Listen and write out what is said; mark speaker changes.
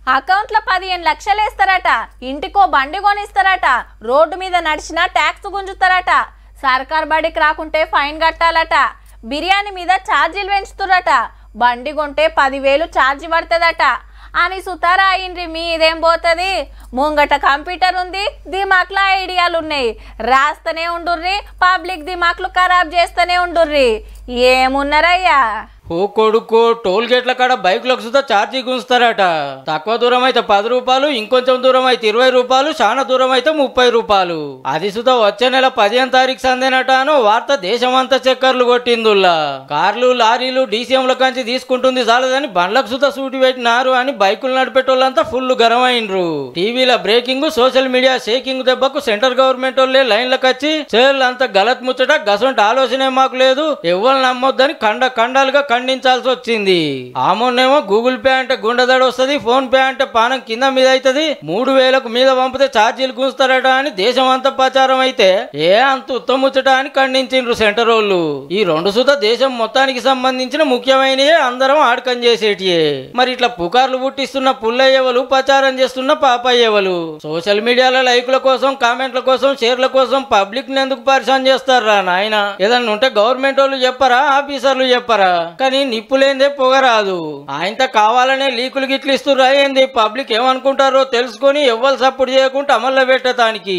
Speaker 1: అకౌంట్లో 15 లక్షలు వేస్తారట, ఇంటికో బండి కొనిస్తారట, రోడ్డు మీద నడిచినా ట్యాక్స్ గుంజుతారట, సర్కార్ బడికి రాకుంటే ఫైన్ కట్టాలట, బిర్యానీ మీద ఛార్జీలు పెంచుతురట, బండి కొంటే 10,000 ఛార్జీ పడుతుందట అని సుతారా అయిండ్రి. మీదేం పోతుంది? ముంగట కంప్యూటర్ ఉంది, దిమాక్లో ఐడియాలు ఉన్నాయి, రాస్తూనే ఉండుర్రి, పబ్లిక్ దిమాక్లు ఖరాబ్ చేస్తూనే ఉండుర్రి. ఏమున్నారయ్యా?
Speaker 2: ఓ కొడుకు, టోల్ గేట్ల కాడ బైకులకు సుతా ఛార్జీ గుంజుతారట. తక్కువ దూరం అయితే 10 రూపాయలు, ఇంకొంచెం దూరం అయితే 20 రూపాయలు, చాలా దూరం అయితే 30 రూపాయలు. అది సుతా వచ్చే నెల 15వ తారీఖు సందేనట అని వార్త దేశమంతా చక్కర్లు కొట్టిందుల్లా. కార్లు లారీలు డీసీఎంల కంచి తీసుకుంటుంది చాలదని బండ్లకు సుతా సూటి పెట్టినారు అని బైకులు నడిపేటోళ్ళంతా ఫుల్ గరం అయినరు. టీవీల బ్రేకింగ్, సోషల్ మీడియా షేకింగ్ దెబ్బకు సెంట్రల్ గవర్నమెంట్ వాళ్ళే లైన్లకు వచ్చి చేర్లు అంత గలత్ ముచ్చట, గసంటి ఆలోచనే మాకు లేదు, ఎవ్వరు నమ్మొద్దని ఖండాలుగా ఖండించాల్సి వచ్చింది. ఆమోనేమో గూగుల్ పే అంటే గుండెదడ వస్తుంది, ఫోన్ పే అంటే పానం కింద మీద అవుతుంది, 3,000కు మీద పంపితే ఛార్జీలు గుంజుతారట అని దేశం అంతా ప్రచారం అయితే అంత ఉత్తముచ్చట అని ఖండించిండ్రు సెంటర్ వాళ్ళు. ఈ రెండు సుత దేశం మొత్తానికి సంబంధించిన ముఖ్యమైనయే, అందరం ఆడకం చేసేటియే. మరి ఇట్లా పుకార్లు పుట్టిస్తున్న పుల్లయ్యవలు, ప్రచారం చేస్తున్న పాపయ్యవలు సోషల్ మీడియాలో లైకుల కోసం, కామెంట్ల కోసం, షేర్ల కోసం పబ్లిక్ ని ఎందుకు పరిశాన్ చేస్తారా నాయన? ఏదన్నా ఉంటే గవర్నమెంట్ వాళ్ళు చెప్పరా, ఆఫీసర్లు చెప్పరా? కానీ నిప్పులేందే పొగరాదు. ఆయనతో కావాలనే లీకులు గిట్లు ఇస్తుర్రా ఏంది? పబ్లిక్ ఏమనుకుంటారో తెలుసుకొని ఎవ్వరు సపోర్ట్ చేయకుండా అమల్లో పెట్టడానికి.